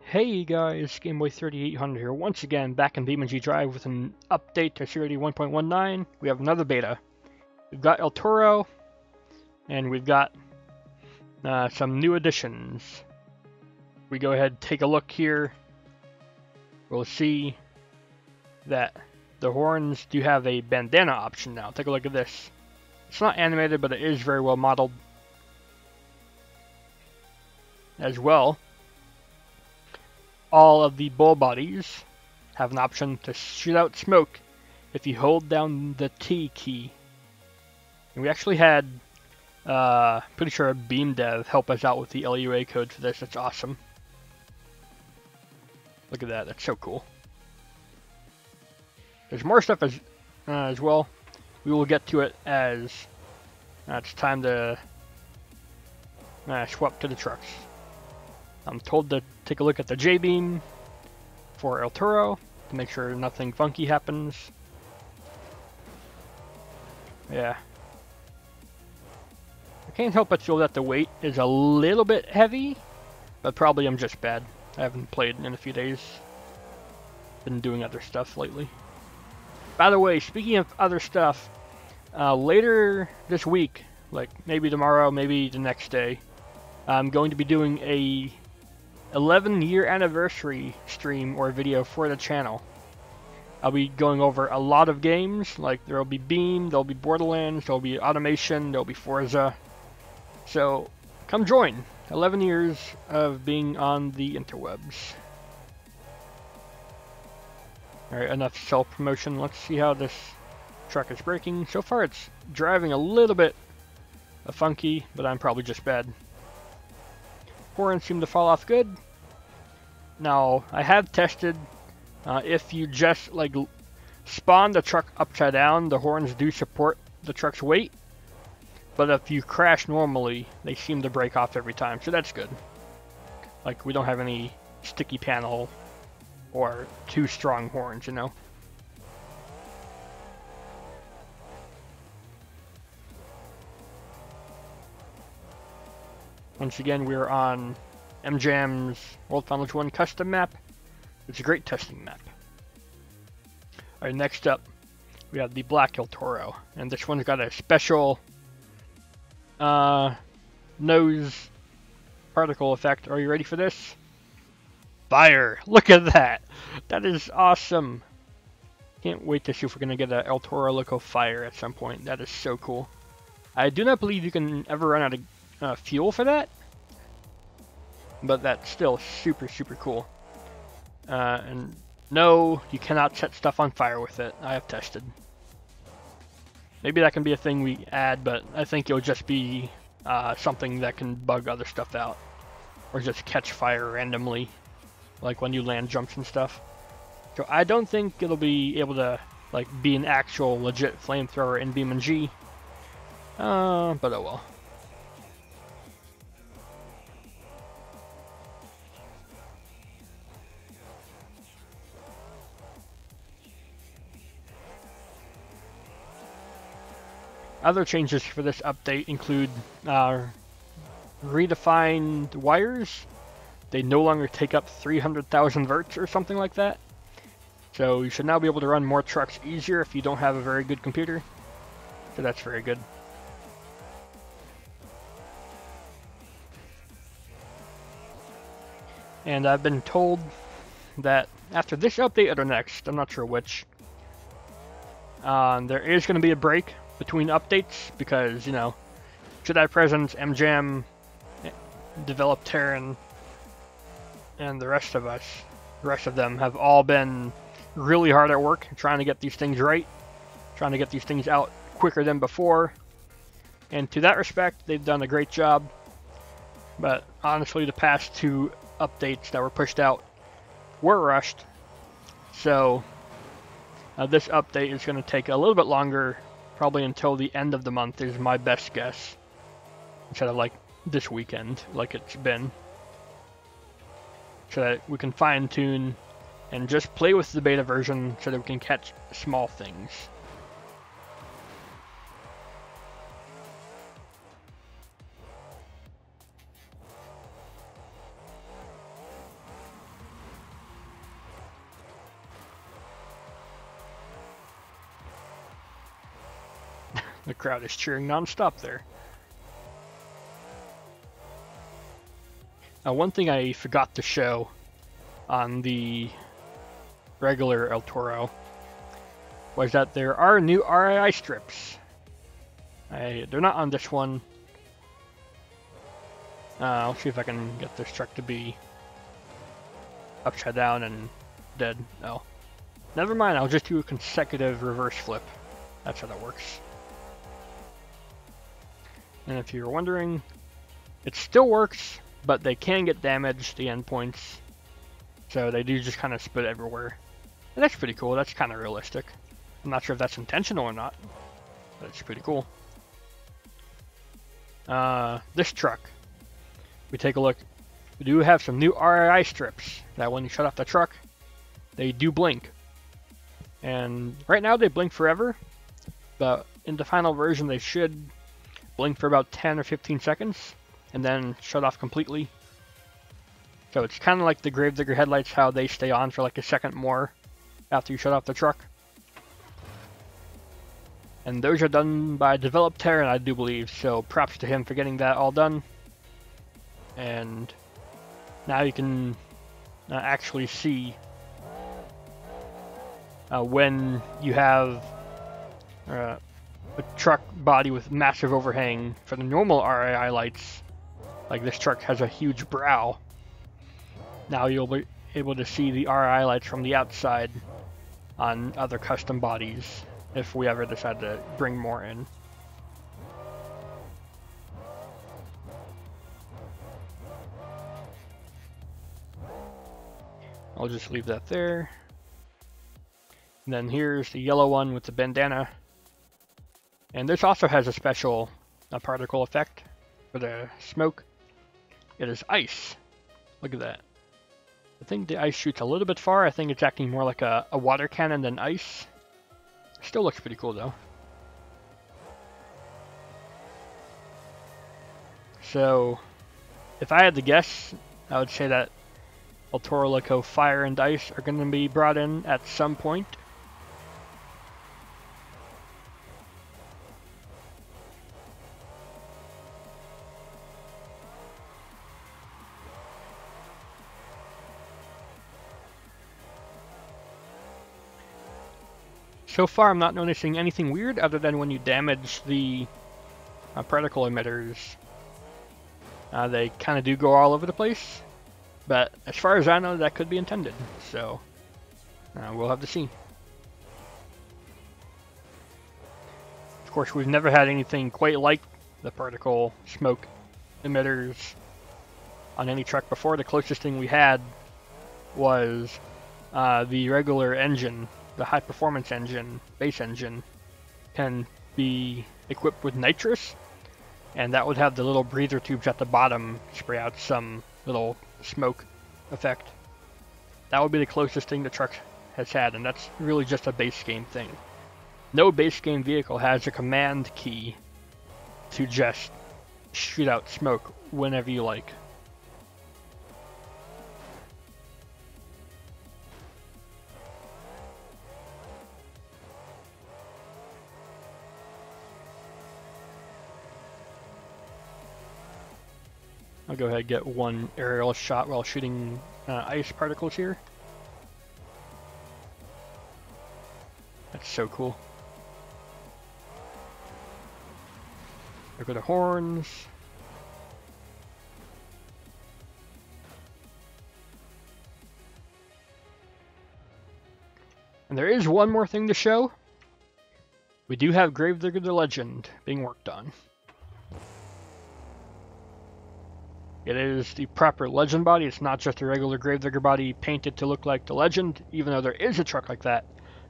Hey guys, Gameboy3800 here, once again back in BeamNG.Drive with an update to CRD 1.19. We have another beta. We've got El Toro, and we've got some new additions. We go ahead and take a look here. We'll see that the horns do have a bandana option now. Take a look at this. It's not animated, but it is very well modeled as well. All of the bull bodies have an option to shoot out smoke if you hold down the T key. And we actually had, pretty sure BeamDev help us out with the LUA code for this. That's awesome. Look at that, that's so cool. There's more stuff as well. We will get to it as it's time to swap to the trucks. I'm told to take a look at the J-beam for El Toro to make sure nothing funky happens. Yeah. I can't help but feel that the weight is a little bit heavy, but probably I'm just bad. I haven't played in a few days. Been doing other stuff lately. By the way, speaking of other stuff, later this week, like maybe tomorrow, maybe the next day, I'm going to be doing a 11-year anniversary stream or video for the channel. I'll be going over a lot of games, like there'll be Beam, there'll be Borderlands, there'll be Automation, there'll be Forza. So come join. 11 years of being on the interwebs. Alright, enough self-promotion. Let's see how this truck is braking. So far it's driving a little bit funky, but I'm probably just bad. Horns seem to fall off good. Now, I have tested if you just like spawn the truck upside down, the horns do support the truck's weight. But if you crash normally, they seem to break off every time, so that's good. Like, we don't have any sticky panel or too strong horns, you know? Once again, we're on MJam's World Finals 1 custom map. It's a great testing map. Alright, next up, we have the Black El Toro. And this one's got a special nose particle effect. Are you ready for this? Fire! Look at that! That is awesome! Can't wait to see if we're going to get a El Toro Loco fire at some point. That is so cool. I do not believe you can ever run out of fuel for that, but that's still super cool. And no, you cannot set stuff on fire with it. I have tested. Maybe that can be a thing we add, but I think it'll just be something that can bug other stuff out, or just catch fire randomly, like when you land jumps and stuff. So I don't think it'll be able to like be an actual legit flamethrower in BeamNG. But oh well. Other changes for this update include redefined wires. They no longer take up 300,000 verts or something like that. So you should now be able to run more trucks easier if you don't have a very good computer. So that's very good. And I've been told that after this update or the next, I'm not sure which, there is going to be a break between updates because, you know, Jedi Presence, MJam, Develop Terran, and the rest of them have all been really hard at work trying to get these things right, trying to get these things out quicker than before. And to that respect, they've done a great job. But honestly, the past two updates that were pushed out were rushed. So this update is going to take a little bit longer, probably until the end of the month is my best guess, instead of like this weekend like it's been, so that we can fine-tune and just play with the beta version so that we can catch small things. The crowd is cheering non-stop there. One thing I forgot to show on the regular El Toro was that there are new Rai Strips. They're not on this one. I'll see if I can get this truck to be upside down and dead. No. Never mind, I'll just do a consecutive reverse flip. That's how that works. And if you're wondering, it still works, but they can get damaged, the endpoints. So they do just kind of split everywhere. And that's pretty cool, that's kind of realistic. I'm not sure if that's intentional or not, but it's pretty cool. This truck, we take a look. We do have some new Rai strips that when you shut off the truck, they do blink. And right now they blink forever, but in the final version they should blink for about 10 or 15 seconds and then shut off completely. So it's kind of like the Gravedigger headlights, how they stay on for like a second more after you shut off the truck. And those are done by Developed Terran, I do believe, so props to him for getting that all done. And now you can actually see when you have a truck body with massive overhang. For the normal RAI lights, like this truck has a huge brow. Now you'll be able to see the RAI lights from the outside on other custom bodies if we ever decide to bring more in. I'll just leave that there. And then here's the yellow one with the bandana. And this also has a special particle effect for the smoke. It is ice. Look at that. I think the ice shoots a little bit far. I think it's acting more like a water cannon than ice. Still looks pretty cool though. So, if I had to guess, I would say that El Toro Loco Fire and Ice are going to be brought in at some point. So far, I'm not noticing anything weird other than when you damage the particle emitters. They kind of do go all over the place, but as far as I know, that could be intended, so we'll have to see. Of course, we've never had anything quite like the particle smoke emitters on any truck before. The closest thing we had was the regular engine. The high performance engine, base engine, can be equipped with nitrous, and that would have the little breather tubes at the bottom spray out some little smoke effect. That would be the closest thing the truck has had, and that's really just a base game thing. No base game vehicle has a command key to just shoot out smoke whenever you like. I'll go ahead and get one aerial shot while shooting ice particles here. That's so cool. Look at the horns. And there is one more thing to show. We do have Gravedigger the Legend being worked on. It is the proper Legend body. It's not just a regular Gravedigger body painted to look like the Legend, even though there is a truck like that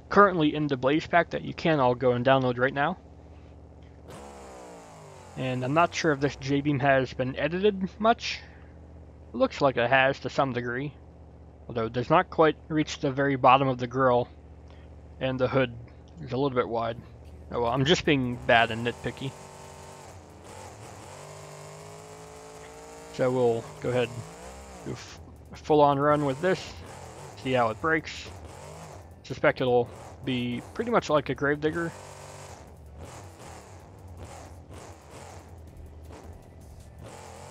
currently in the Blaze Pack that you can all go and download right now. And I'm not sure if this J-Beam has been edited much. It looks like it has to some degree, although it does not quite reach the very bottom of the grille, and the hood is a little bit wide. Oh well, I'm just being bad and nitpicky. So we'll go ahead and do a full-on run with this, see how it breaks. Suspect it'll be pretty much like a Gravedigger.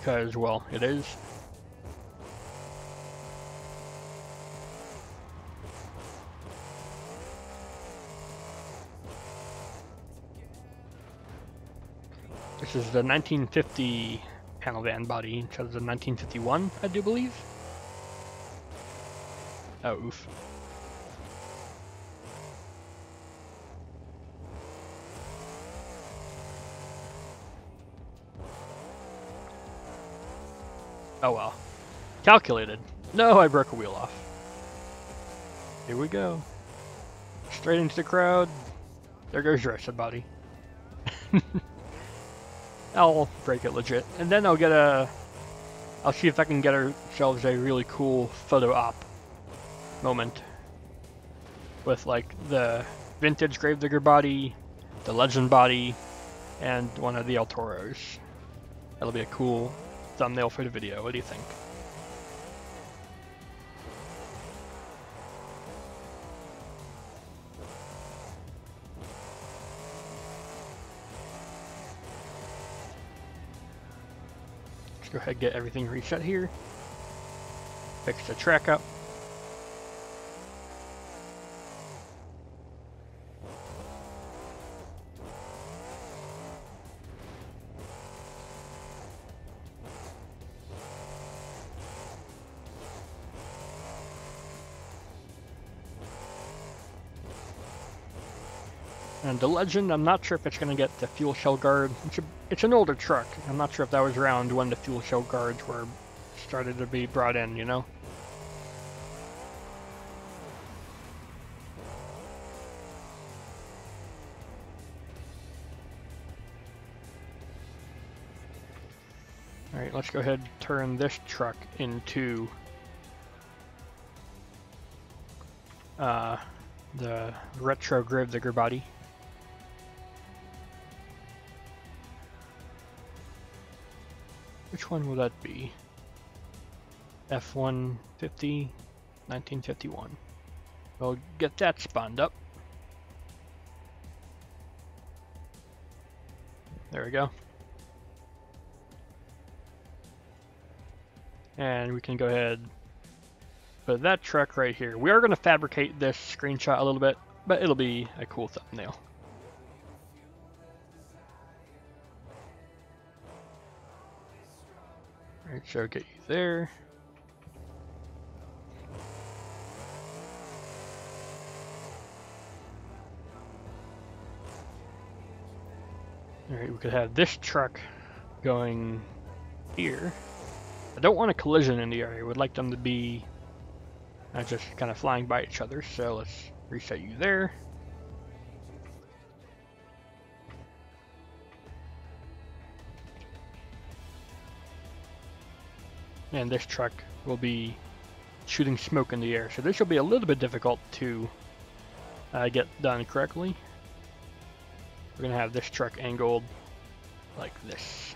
because, well, it is. This is the 1950 panel van body instead of the 1951, I do believe. Oh, oof. Oh well. Calculated. No, I broke a wheel off. Here we go. Straight into the crowd. There goes your rest of the body. I'll break it legit. And then I'll get I'll see if I can get ourselves a really cool photo op moment. With like the vintage Gravedigger body, the Legend body, and one of the El Toros. That'll be a cool thumbnail for the video. What do you think? Let's go ahead and get everything reset here. Fix the track up. And the Legend, I'm not sure if it's going to get the fuel shell guard. It's an older truck. I'm not sure if that was around when the fuel shell guards were started to be brought in, you know? Alright, let's go ahead and turn this truck into the retro Gravedigger body. Which one will that be? F-150, 1951. We'll get that spawned up. There we go. And we can go ahead put that truck right here. We are going to fabricate this screenshot a little bit, but it'll be a cool thumbnail. Alright, so get you there. Alright, we could have this truck going here. I don't want a collision in the area. I would like them to be just kind of flying by each other, so let's reset you there. And this truck will be shooting smoke in the air, so this will be a little bit difficult to get done correctly. We're going to have this truck angled like this.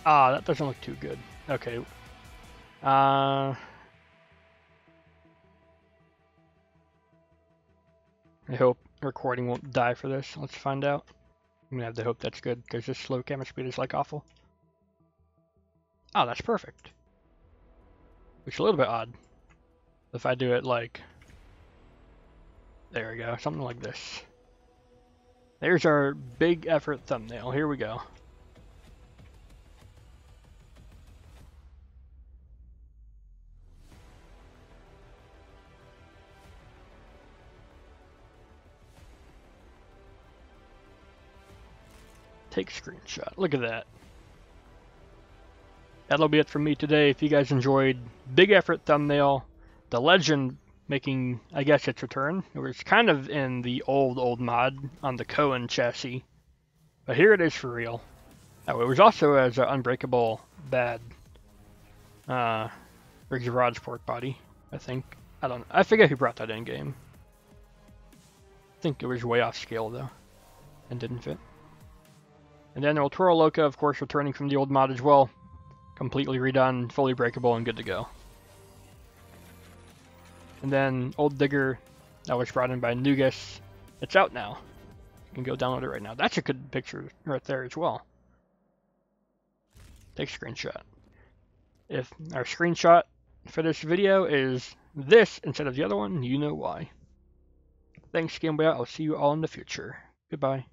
Ah, that doesn't look too good. Okay. I hope recording won't die for this. Let's find out. I'm gonna have to hope that's good, because this slow camera speed is like awful. Oh, that's perfect. Which is a little bit odd. If I do it like... There we go, something like this. There's our big effort thumbnail. Here we go. Take screenshot. Look at that. That'll be it from me today. If you guys enjoyed big effort thumbnail, the Legend making, I guess, its return. It was kind of in the old mod on the Cohen chassis, but here it is for real. Oh, it was also as an unbreakable bad Riggs Rod's port body, I think. I forget who brought that in game. I think it was way off scale though. and didn't fit. And then old Toro Loco, of course, returning from the old mod as well. Completely redone, fully breakable, and good to go. And then Old Digger, that was brought in by Nugas. It's out now. You can go download it right now. That's a good picture right there as well. Take a screenshot. If our screenshot for this video is this instead of the other one, you know why. Thanks, Game Boy. I'll see you all in the future. Goodbye.